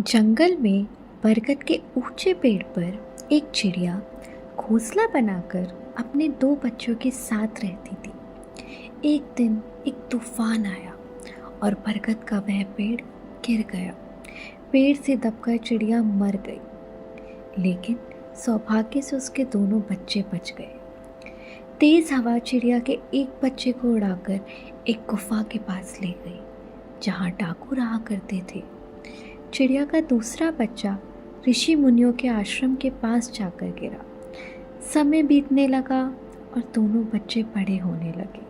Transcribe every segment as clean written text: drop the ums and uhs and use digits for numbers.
जंगल में बरगद के ऊंचे पेड़ पर एक चिड़िया घोंसला बनाकर अपने दो बच्चों के साथ रहती थी। एक दिन एक तूफान आया और बरगद का वह पेड़ गिर गया। पेड़ से दबकर चिड़िया मर गई, लेकिन सौभाग्य से उसके दोनों बच्चे बच गए। तेज हवा चिड़िया के एक बच्चे को उड़ाकर एक गुफा के पास ले गई, जहाँ डाकू रहा करते थे। चिड़िया का दूसरा बच्चा ऋषि मुनियों के आश्रम के पास जाकर गिरा। समय बीतने लगा और दोनों बच्चे बड़े होने लगे।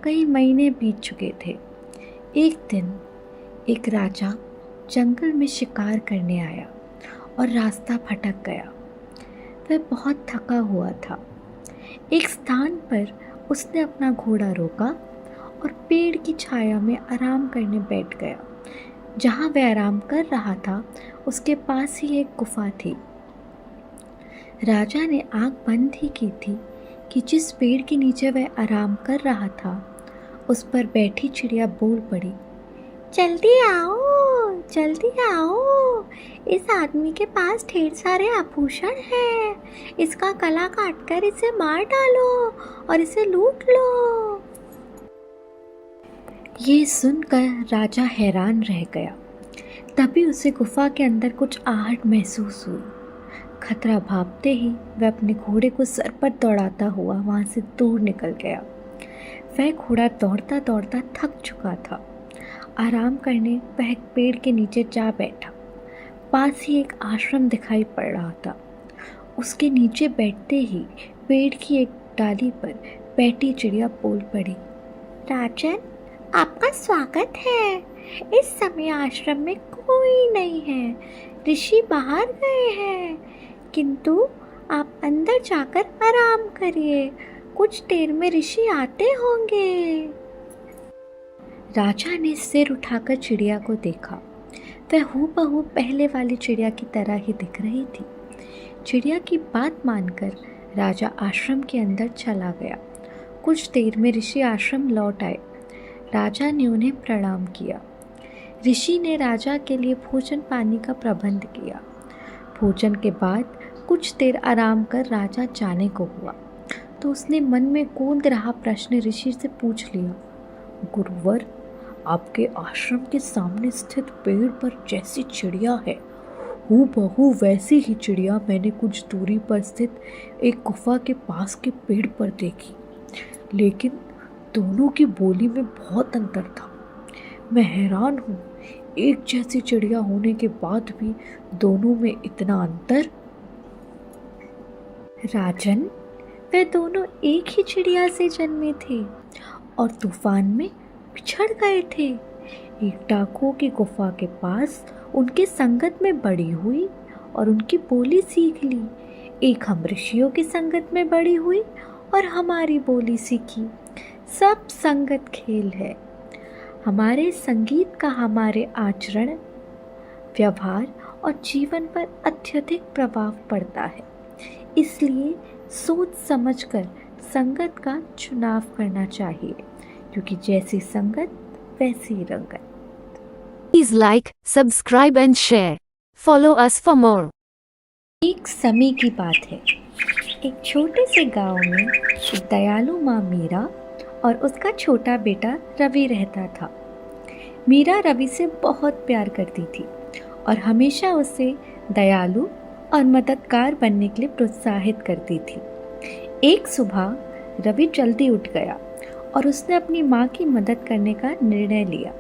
कई महीने बीत चुके थे। एक दिन एक राजा जंगल में शिकार करने आया और रास्ता भटक गया। वह बहुत थका हुआ था। एक स्थान पर उसने अपना घोड़ा रोका और पेड़ की छाया में आराम करने बैठ गया। जहाँ वह आराम कर रहा था, उसके पास ही एक गुफा थी। राजा ने आँख बंद ही की थी कि जिस पेड़ के नीचे वह आराम कर रहा था, उस पर बैठी चिड़िया बोल पड़ी, जल्दी आओ, जल्दी आओ, इस आदमी के पास ढेर सारे आभूषण हैं। इसका गला काटकर इसे मार डालो और इसे लूट लो। ये सुनकर राजा हैरान रह गया। तभी उसे गुफा के अंदर कुछ आहट महसूस हुई। खतरा भांपते ही वह अपने घोड़े को सर पर दौड़ाता हुआ वहाँ से दूर निकल गया। वह घोड़ा दौड़ता दौड़ता थक चुका था। आराम करने वह एक पेड़ के नीचे जा बैठा। पास ही एक आश्रम दिखाई पड़ रहा था। उसके नीचे बैठते ही पेड़ की एक डाली पर बैठी चिड़िया बोल पड़ी, राजन, आपका स्वागत है। इस समय आश्रम में कोई नहीं है, ऋषि बाहर गए हैं, किंतु आप अंदर जाकर आराम करिए, कुछ देर में ऋषि आते होंगे। राजा ने सिर उठाकर चिड़िया को देखा। वह हूबहू पहले वाली चिड़िया की तरह ही दिख रही थी। चिड़िया की बात मानकर राजा आश्रम के अंदर चला गया। कुछ देर में ऋषि आश्रम लौट आए। राजा ने उन्हें प्रणाम किया। ऋषि ने राजा के लिए भोजन पानी का प्रबंध किया। भोजन के बाद कुछ देर आराम कर राजा जाने को हुआ तो उसने मन में कूद रहा प्रश्न ऋषि से पूछ लिया, गुरुवर, आपके आश्रम के सामने स्थित पेड़ पर जैसी चिड़िया है, हूबहू वैसी ही चिड़िया मैंने कुछ दूरी पर स्थित एक गुफा के पास के पेड़ पर देखी, लेकिन दोनों की बोली में बहुत अंतर था। मैं हैरान हूँ, एक जैसी चिड़िया होने के बाद भी दोनों में इतना अंतर। राजन, वे दोनों एक ही चिड़िया से जन्मे थे और तूफान में बिछड़ गए थे। एक डाकुओं की गुफा के पास उनकी संगत में बड़ी हुई और उनकी बोली सीख ली। एक हम ऋषियों की संगत में बड़ी हुई और हमारी बोली सीखी। सब संगत खेल है। हमारे संगीत का हमारे आचरण, व्यवहार और जीवन पर अत्यधिक प्रभाव पड़ता है। इसलिए सोच समझकर संगत का चुनाव करना चाहिए, क्योंकि जैसी संगत वैसी रंगत। Please like, subscribe and share. Follow us for more. एक समय की बात है। एक छोटे से गांव में एक दयालु माँ मीरा और उसका छोटा बेटा रवि रहता था। मीरा रवि से बहुत प्यार करती थी और हमेशा उसे दयालु और मददगार बनने के लिए प्रोत्साहित करती थी। एक सुबह रवि जल्दी उठ गया और उसने अपनी माँ की मदद करने का निर्णय लिया।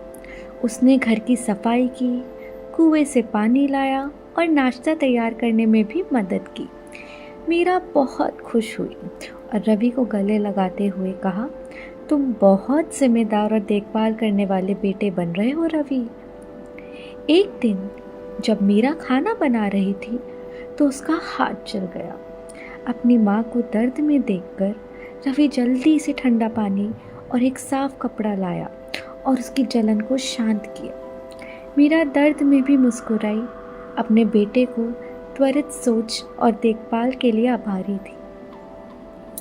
उसने घर की सफाई की, कुएं से पानी लाया और नाश्ता तैयार करने में भी मदद की। मीरा बहुत खुश हुई और रवि को गले लगाते हुए कहा, तुम बहुत जिम्मेदार और देखभाल करने वाले बेटे बन रहे हो रवि। एक दिन जब मीरा खाना बना रही थी तो उसका हाथ जल गया। अपनी माँ को दर्द में देखकर रवि जल्दी से ठंडा पानी और एक साफ कपड़ा लाया और उसकी जलन को शांत किया। मीरा दर्द में भी मुस्कुराई। अपने बेटे को त्वरित सोच और देखभाल के लिए आभारी थी।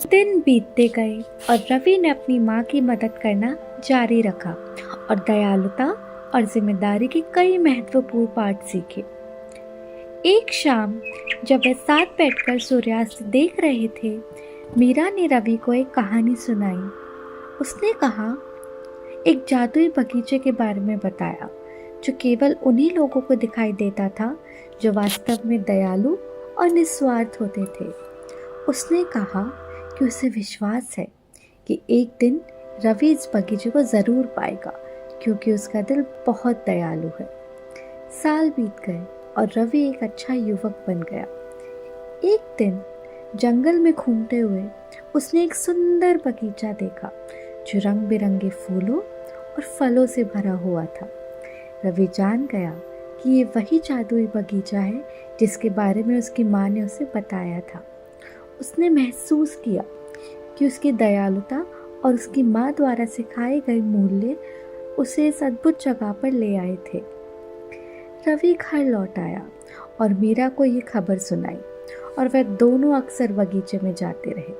दिन बीतते गए और रवि ने अपनी माँ की मदद करना जारी रखा और दयालुता और जिम्मेदारी के कई महत्वपूर्ण पाठ सीखे। एक शाम जब वे साथ बैठकर सूर्यास्त देख रहे थे, मीरा ने रवि को एक कहानी सुनाई। उसने कहा, एक जादुई बगीचे के बारे में बताया जो केवल उन्हीं लोगों को दिखाई देता था जो वास्तव में दयालु और निस्वार्थ होते थे। उसने कहा कि उसे विश्वास है कि एक दिन रवि इस बगीचे को ज़रूर पाएगा क्योंकि उसका दिल बहुत दयालु है। साल बीत गए और रवि एक अच्छा युवक बन गया। एक दिन जंगल में घूमते हुए उसने एक सुंदर बगीचा देखा जो रंग बिरंगे फूलों और फलों से भरा हुआ था। रवि जान गया कि ये वही जादुई बगीचा है जिसके बारे में उसकी माँ ने उसे बताया था। उसने महसूस किया कि उसकी दयालुता और उसकी माँ द्वारा सिखाए गए मूल्य उसे इस अद्भुत जगह पर ले आए थे। रवि घर लौट आया और मीरा को ये खबर सुनाई और वे दोनों अक्सर बगीचे में जाते रहे।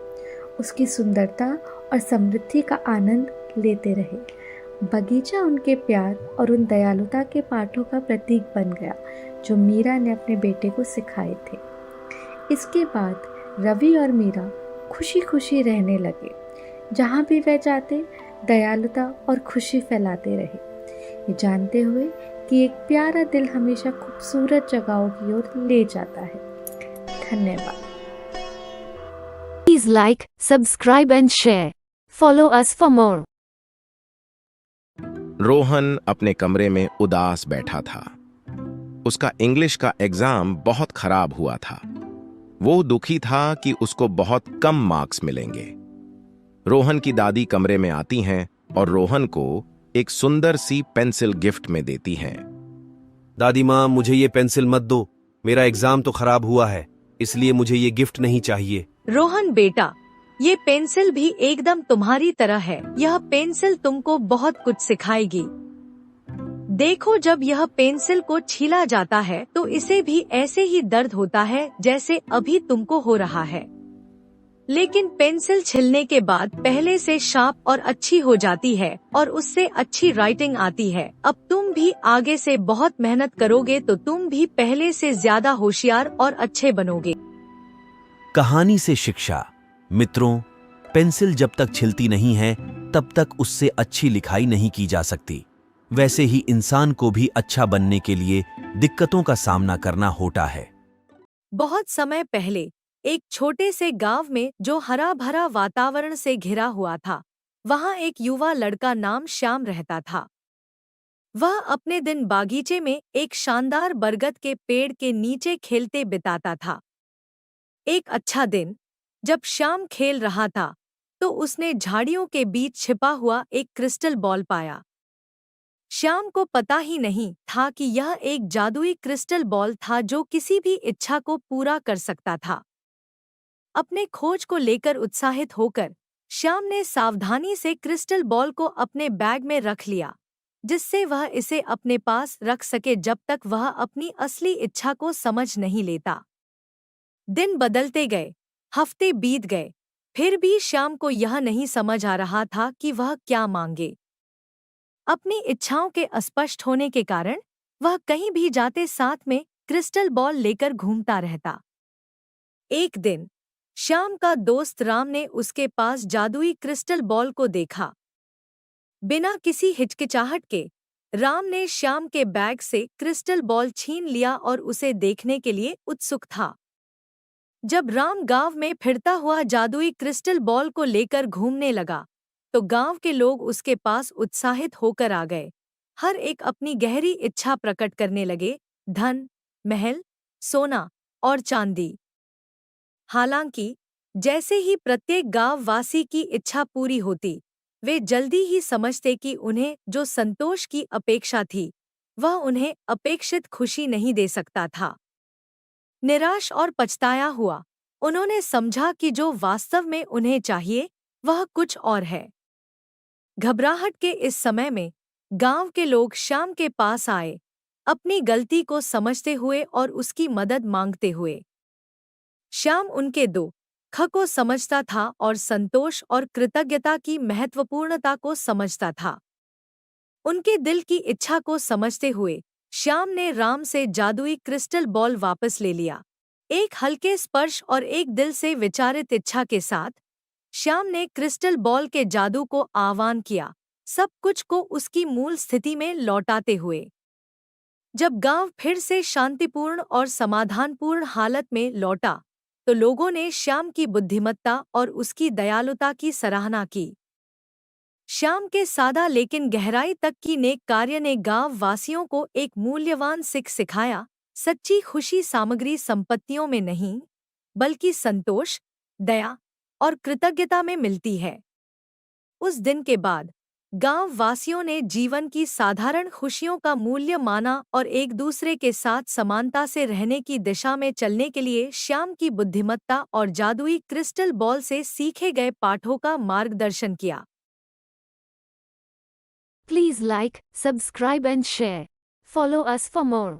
उसकी सुंदरता और समृद्धि का आनंद लेते रहे। बगीचा उनके प्यार और उन दयालुता के पाठों का प्रतीक बन गया जो मीरा ने अपने बेटे को सिखाए थे। इसके बाद रवि और मीरा खुशी खुशी रहने लगे। जहाँ भी वे जाते, दयालुता और खुशी फैलाते रहे, ये जानते हुए कि एक प्यारा दिल हमेशा खूबसूरत जगहों की ओर ले जाता है। धन्यवाद। Please like, subscribe and share. Follow us for more. Rohan अपने कमरे में उदास बैठा था। उसका इंग्लिश का एग्जाम बहुत खराब हुआ था। वो दुखी था कि उसको बहुत कम मार्क्स मिलेंगे। रोहन की दादी कमरे में आती हैं और रोहन को एक सुंदर सी पेंसिल गिफ्ट में देती हैं। दादी माँ, मुझे ये पेंसिल मत दो। मेरा एग्जाम तो खराब हुआ है, इसलिए मुझे ये गिफ्ट नहीं चाहिए। रोहन बेटा, ये पेंसिल भी एकदम तुम्हारी तरह है। यह पेंसिल तुमको बहुत कुछ सिखाएगी। देखो, जब यह पेंसिल को छीला जाता है तो इसे भी ऐसे ही दर्द होता है जैसे अभी तुमको हो रहा है, लेकिन पेंसिल छिलने के बाद पहले से शार्प और अच्छी हो जाती है और उससे अच्छी राइटिंग आती है। अब तुम भी आगे से बहुत मेहनत करोगे तो तुम भी पहले से ज्यादा होशियार और अच्छे बनोगे। कहानी से शिक्षा। मित्रों, पेंसिल जब तक छिलती नहीं है तब तक उससे अच्छी लिखाई नहीं की जा सकती। वैसे ही इंसान को भी अच्छा बनने के लिए दिक्कतों का सामना करना होता है। बहुत समय पहले एक छोटे से गांव में जो हरा भरा वातावरण से घिरा हुआ था, वहां एक युवा लड़का नाम श्याम रहता था। वह अपने दिन बागीचे में एक शानदार बरगद के पेड़ के नीचे खेलते बिताता था। एक अच्छा दिन जब श्याम खेल रहा था तो उसने झाड़ियों के बीच छिपा हुआ एक क्रिस्टल बॉल पाया। श्याम को पता ही नहीं था कि यह एक जादुई क्रिस्टल बॉल था जो किसी भी इच्छा को पूरा कर सकता था। अपने खोज को लेकर उत्साहित होकर श्याम ने सावधानी से क्रिस्टल बॉल को अपने बैग में रख लिया, जिससे वह इसे अपने पास रख सके जब तक वह अपनी असली इच्छा को समझ नहीं लेता। दिन बदलते गए, हफ्ते बीत गए, फिर भी श्याम को यह नहीं समझ आ रहा था कि वह क्या मांगे। अपनी इच्छाओं के अस्पष्ट होने के कारण वह कहीं भी जाते साथ में क्रिस्टल बॉल लेकर घूमता रहता। एक दिन श्याम का दोस्त राम ने उसके पास जादुई क्रिस्टल बॉल को देखा। बिना किसी हिचकिचाहट के राम ने श्याम के बैग से क्रिस्टल बॉल छीन लिया और उसे देखने के लिए उत्सुक था। जब राम गांव में फिरता हुआ जादुई क्रिस्टल बॉल को लेकर घूमने लगा तो गांव के लोग उसके पास उत्साहित होकर आ गए। हर एक अपनी गहरी इच्छा प्रकट करने लगे, धन, महल, सोना और चांदी। हालांकि जैसे ही प्रत्येक गांव वासी की इच्छा पूरी होती, वे जल्दी ही समझते कि उन्हें जो संतोष की अपेक्षा थी वह उन्हें अपेक्षित खुशी नहीं दे सकता था। निराश और पछताया हुआ उन्होंने समझा कि जो वास्तव में उन्हें चाहिए वह कुछ और है। घबराहट के इस समय में गांव के लोग श्याम के पास आए, अपनी गलती को समझते हुए और उसकी मदद मांगते हुए। श्याम उनके दुख को समझता था और संतोष और कृतज्ञता की महत्वपूर्णता को समझता था। उनके दिल की इच्छा को समझते हुए श्याम ने राम से जादुई क्रिस्टल बॉल वापस ले लिया। एक हल्के स्पर्श और एक दिल से विचारित इच्छा के साथ श्याम ने क्रिस्टल बॉल के जादू को आह्वान किया, सब कुछ को उसकी मूल स्थिति में लौटाते हुए। जब गांव फिर से शांतिपूर्ण और समाधानपूर्ण हालत में लौटा, तो लोगों ने श्याम की बुद्धिमत्ता और उसकी दयालुता की सराहना की। श्याम के सादा लेकिन गहराई तक की नेक कार्य ने गांव वासियों को एक मूल्यवान सीख सिखाया, सच्ची खुशी सामग्री संपत्तियों में नहीं, बल्कि संतोष, दया और कृतज्ञता में मिलती है। उस दिन के बाद गांव वासियों ने जीवन की साधारण खुशियों का मूल्य माना और एक दूसरे के साथ समानता से रहने की दिशा में चलने के लिए श्याम की बुद्धिमत्ता और जादुई क्रिस्टल बॉल से सीखे गए पाठों का मार्गदर्शन किया। Please like, subscribe and share. Follow us for more.